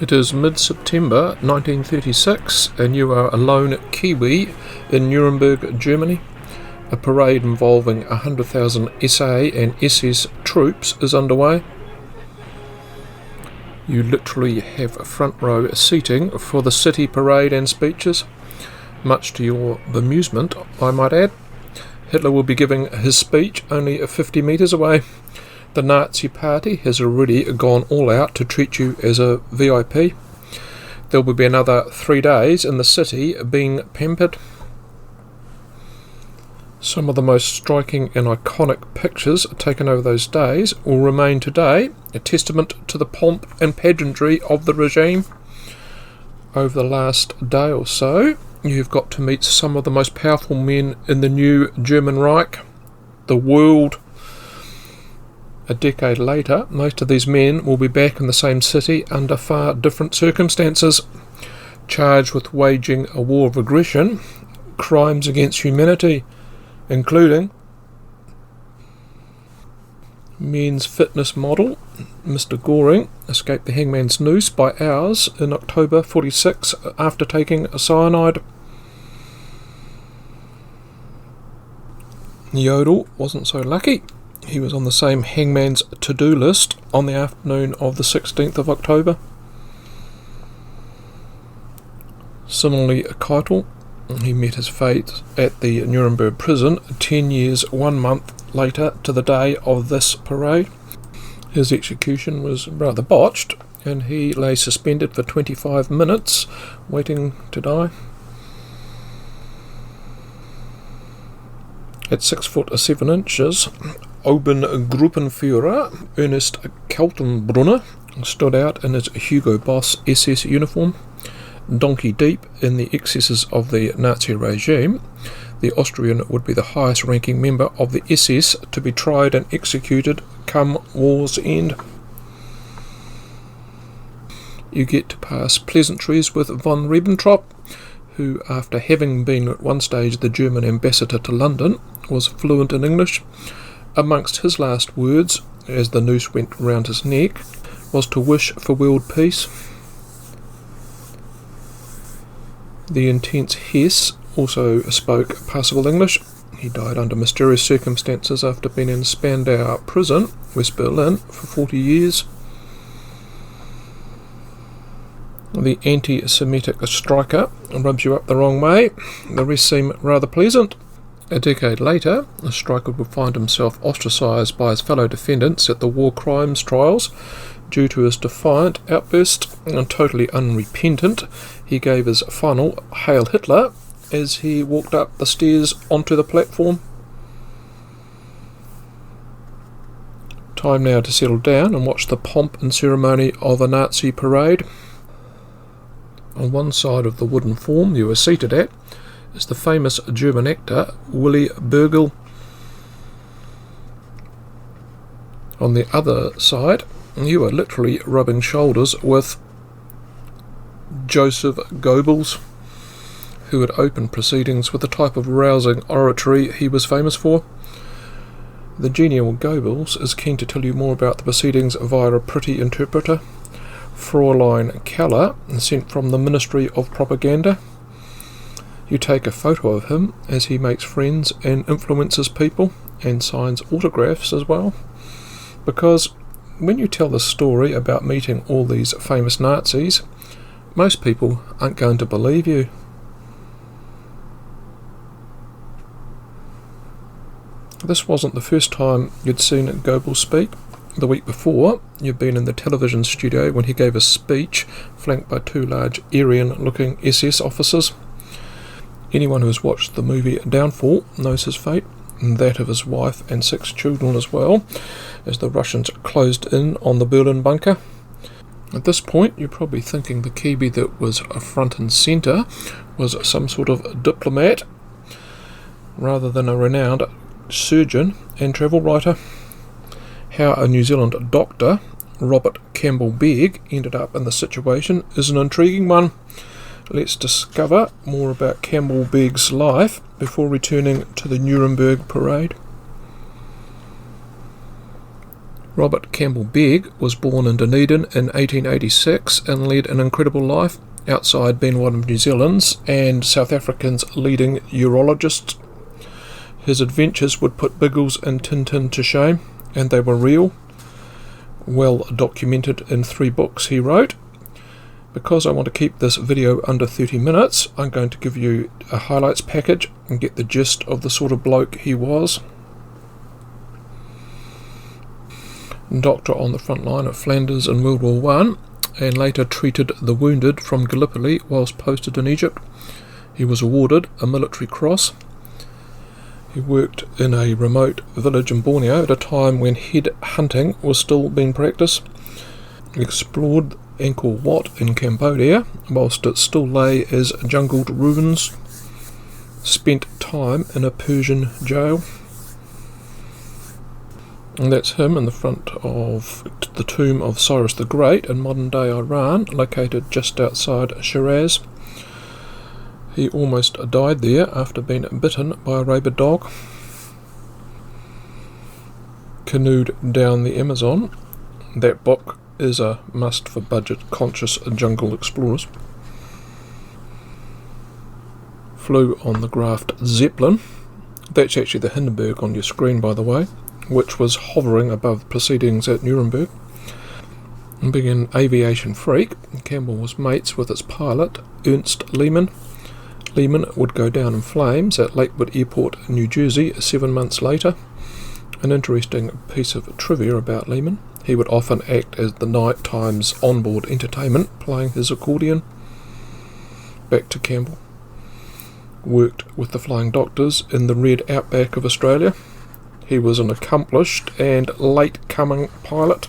It is mid-September 1936 and you are alone at Kiwi in Nuremberg, Germany. A parade involving 100,000 SA and SS troops is underway. You literally have front row seating for the city parade and speeches, much to your bemusement, I might add. Hitler will be giving his speech only 50 metres away. The Nazi Party has already gone all out to treat you as a VIP. There will be another 3 days in the city being pampered. Some of the most striking and iconic pictures taken over those days will remain today, a testament to the pomp and pageantry of the regime. Over the last day or so, you've got to meet some of the most powerful men in the new German Reich, the world. A decade later, most of these men will be back in the same city under far different circumstances, charged with waging a war of aggression, crimes against humanity, including men's fitness model Mr. Goring escaped the hangman's noose by hours in October 46 after taking cyanide. Yodel wasn't so lucky. He was on the same hangman's to-do list on the afternoon of the 16th of October. Similarly, Keitel, he met his fate at the Nuremberg prison 10 years, 1 month later to the day of this parade. His execution was rather botched, and he lay suspended for 25 minutes, waiting to die. At 6 foot 7 inches, Obergruppenführer Ernst Kaltenbrunner stood out in his Hugo Boss SS uniform. Donkey deep in the excesses of the Nazi regime, the Austrian would be the highest ranking member of the SS to be tried and executed come war's end. You get to pass pleasantries with von Ribbentrop, who, after having been at one stage the German ambassador to London, was fluent in English. Amongst his last words, as the noose went round his neck, was to wish for world peace. The intense Hess also spoke passable English. He died under mysterious circumstances after being in Spandau prison, West Berlin, for 40 years. The anti-Semitic striker rubs you up the wrong way. The rest seem rather pleasant. A decade later, the striker would find himself ostracised by his fellow defendants at the war crimes trials due to his defiant outburst, and totally unrepentant. He gave his final Hail Hitler as he walked up the stairs onto the platform. Time now to settle down and watch the pomp and ceremony of a Nazi parade. On one side of the wooden form you are seated at is the famous German actor Willy Burgel. On the other side, you are literally rubbing shoulders with Joseph Goebbels, who had opened proceedings with the type of rousing oratory he was famous for. The genial Goebbels is keen to tell you more about the proceedings via a pretty interpreter, Fräulein Keller, sent from the Ministry of Propaganda. You take a photo of him as he makes friends and influences people, and signs autographs as well, because when you tell the story about meeting all these famous Nazis, most people aren't going to believe you. This wasn't the first time you'd seen Goebbels speak. The week before, you'd been in the television studio when he gave a speech flanked by 2 large Aryan-looking SS officers. Anyone who has watched the movie Downfall knows his fate, and that of his wife and 6 children as well, as the Russians closed in on the Berlin bunker. At this point, you're probably thinking the Kiwi that was front and centre was some sort of diplomat, rather than a renowned surgeon and travel writer. How a New Zealand doctor, Robert Campbell Begg, ended up in the situation is an intriguing one. Let's discover more about Campbell Begg's life before returning to the Nuremberg parade. Robert Campbell Begg was born in Dunedin in 1886 and led an incredible life outside being one of New Zealand's and South Africa's leading urologists. His adventures would put Biggles and Tintin to shame, and they were real, well documented in 3 books he wrote. Because I want to keep this video under 30 minutes, I'm going to give you a highlights package and get the gist of the sort of bloke he was. Doctor on the front line of Flanders in World War One, and later treated the wounded from Gallipoli whilst posted in Egypt. He was awarded a military cross. He worked in a remote village in Borneo at a time when head hunting was still being practiced. He explored Angkor Wat in Cambodia whilst it still lay as jungled ruins. Spent time in a Persian jail. And that's him in the front of the tomb of Cyrus the Great in modern-day Iran, located just outside Shiraz. He almost died there after being bitten by a rabid dog. Canoed down the Amazon. That book is a must for budget-conscious jungle explorers. Flew on the Graf Zeppelin. That's actually the Hindenburg on your screen, by the way, which was hovering above proceedings at Nuremberg. Being an aviation freak, Campbell was mates with its pilot, Ernst Lehmann. Lehmann would go down in flames at Lakewood Airport, New Jersey, 7 months later. An interesting piece of trivia about Lehmann: he would often act as the night time's onboard entertainment, playing his accordion. Back to Campbell. Worked with the Flying Doctors in the red outback of Australia. He was an accomplished and late-coming pilot.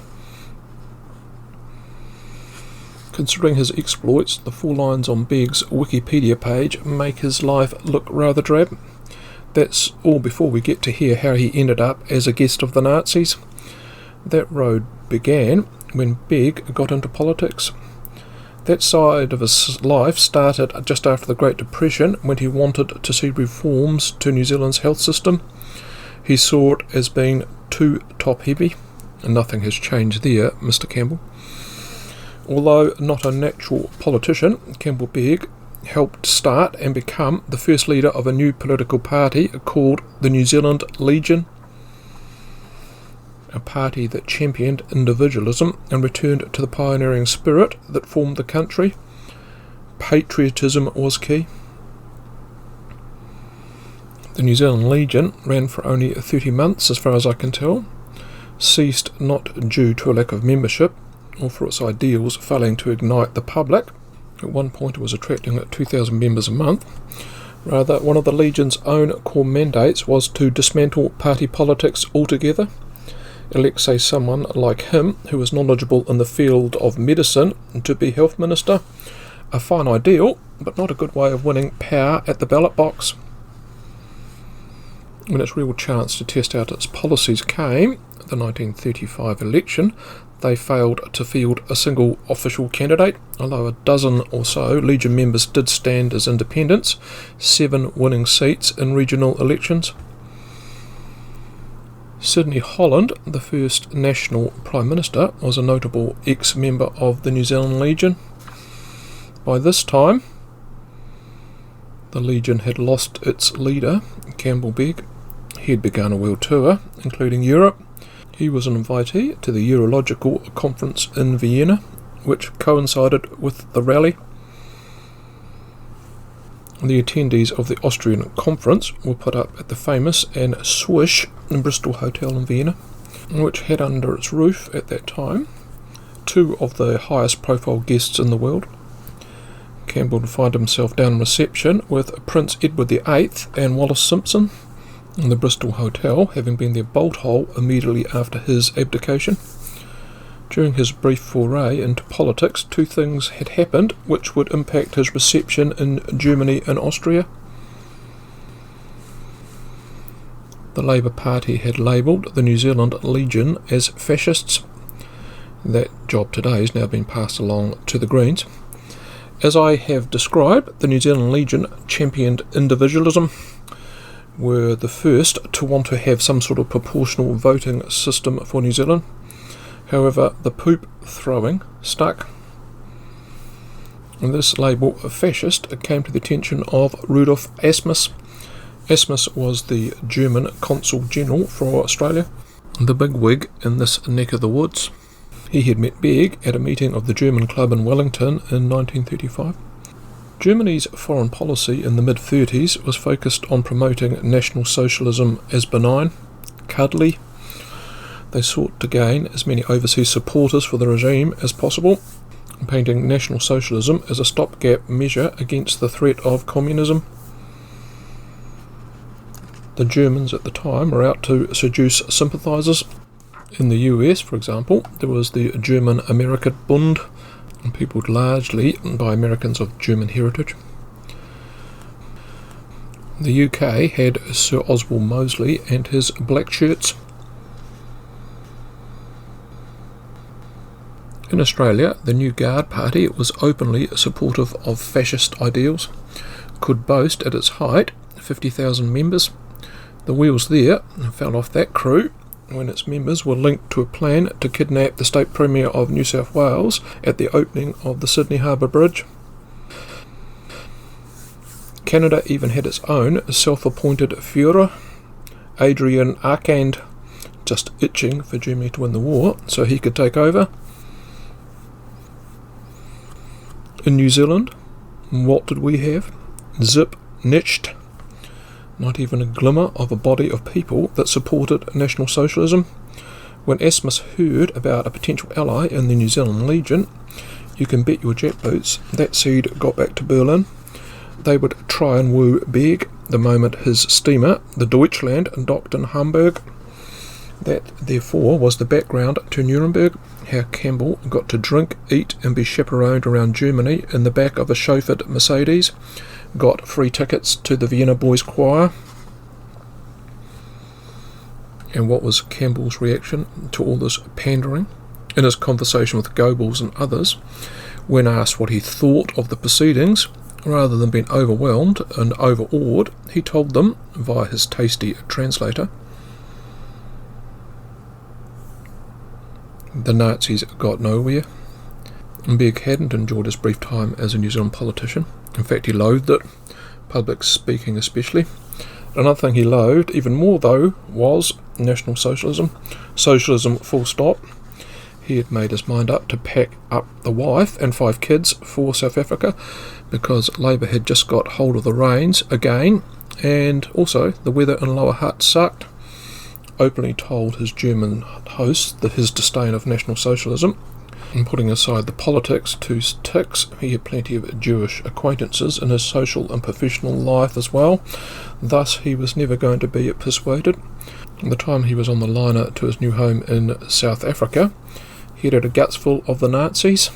Considering his exploits, the 4 lines on Begg's Wikipedia page make his life look rather drab. That's all before we get to hear how he ended up as a guest of the Nazis. That road began when Begg got into politics. That side of his life started just after the Great Depression, when he wanted to see reforms to New Zealand's health system. He saw it as being too top-heavy, and nothing has changed there, Mr. Campbell. Although not a natural politician, Campbell Begg helped start and become the first leader of a new political party called the New Zealand Legion, a party that championed individualism and returned to the pioneering spirit that formed the country. Patriotism was key. The New Zealand Legion ran for only 30 months, as far as I can tell, ceased not due to a lack of membership or for its ideals failing to ignite the public. At one point it was attracting 2,000 members a month. Rather, one of the Legion's own core mandates was to dismantle party politics altogether, elect, say, someone like him who was knowledgeable in the field of medicine to be health minister. A fine ideal, but not a good way of winning power at the ballot box. When its real chance to test out its policies came, the 1935 election, they failed to field a single official candidate, although a dozen or so Legion members did stand as independents, 7 winning seats in regional elections. Sidney Holland, the first national Prime Minister, was a notable ex-member of the New Zealand Legion. By this time, the Legion had lost its leader, Campbell Begg. He had begun a world tour, including Europe. He was an invitee to the Urological Conference in Vienna, which coincided with the rally. The attendees of the Austrian conference were put up at the famous and swish Bristol Hotel in Vienna, which had under its roof at that time 2 of the highest profile guests in the world. Campbell would find himself down in reception with Prince Edward VIII and Wallis Simpson in the Bristol Hotel, having been their bolt hole immediately after his abdication. During his brief foray into politics, 2 things had happened which would impact his reception in Germany and Austria. The Labour Party had labelled the New Zealand Legion as fascists. That job today has now been passed along to the Greens. As I have described, the New Zealand Legion championed individualism, were the first to want to have some sort of proportional voting system for New Zealand. However, the poop throwing stuck. And this label of fascist came to the attention of Rudolf Asmus. Asmus was the German Consul General for Australia, the big wig in this neck of the woods. He had met Begg at a meeting of the German Club in Wellington in 1935. Germany's foreign policy in the mid-30s was focused on promoting National Socialism as benign, cuddly. They sought to gain as many overseas supporters for the regime as possible, painting National Socialism as a stopgap measure against the threat of communism. The Germans at the time were out to seduce sympathisers. In the US, for example, there was the German-American Bund, peopled largely by Americans of German heritage. The UK had Sir Oswald Mosley and his black shirts. In Australia, the New Guard Party was openly supportive of fascist ideals, could boast at its height 50,000 members. The wheels there fell off that crew when its members were linked to a plan to kidnap the State Premier of New South Wales at the opening of the Sydney Harbour Bridge. Canada even had its own self-appointed Führer, Adrian Arcand, just itching for Germany to win the war so he could take over. In New Zealand, what did we have? Zip, nicht. Not even a glimmer of a body of people that supported National Socialism. When Asmus heard about a potential ally in the New Zealand Legion, you can bet your jet boots that seed got back to Berlin. They would try and woo Begg the moment his steamer, the Deutschland, docked in Hamburg. That, therefore, was the background to Nuremberg, how Campbell got to drink, eat and be chaperoned around Germany in the back of a chauffeured Mercedes, got free tickets to the Vienna Boys Choir. And what was Campbell's reaction to all this pandering? In his conversation with Goebbels and others, when asked what he thought of the proceedings, rather than being overwhelmed and overawed, he told them, via his tasty translator, the Nazis got nowhere. Begg hadn't enjoyed his brief time as a New Zealand politician. In fact, he loathed it, public speaking especially. Another thing he loathed even more, though, was National Socialism. Socialism full stop. He had made his mind up to pack up the wife and 5 kids for South Africa because Labour had just got hold of the reins again, and also the weather in Lower Hutt sucked. Openly told his German hosts that his disdain of National Socialism, and putting aside the politics to ticks, he had plenty of Jewish acquaintances in his social and professional life as well. Thus, he was never going to be persuaded. The time he was on the liner to his new home in South Africa, he had a guts full of the Nazis.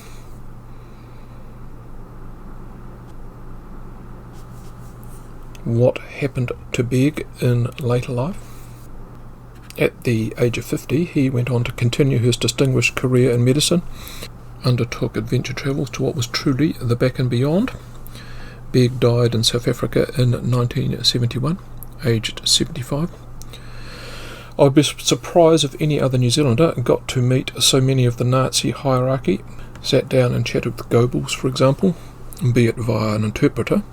What happened to Begg in later life? At the age of 50, he went on to continue his distinguished career in medicine, undertook adventure travels to what was truly the back and beyond. Begg died in South Africa in 1971, aged 75. I would be surprised if any other New Zealander got to meet so many of the Nazi hierarchy, sat down and chatted with Goebbels, for example, be it via an interpreter.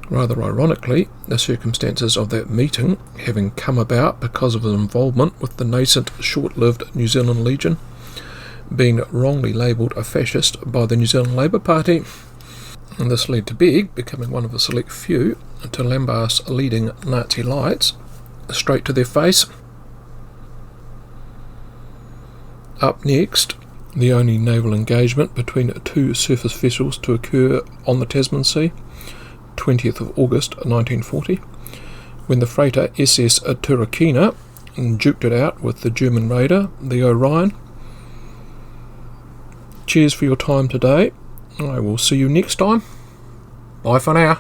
Rather ironically, the circumstances of that meeting having come about because of his involvement with the nascent, short-lived New Zealand Legion, being wrongly labelled a fascist by the New Zealand Labour Party. And this led to Begg becoming one of a select few to lambast leading Nazi lights straight to their face. Up next, the only naval engagement between 2 surface vessels to occur on the Tasman Sea, 20th of August 1940, when the freighter SS Turkina duked it out with the German raider, the Orion. Cheers for your time today. I will see you next time. Bye for now.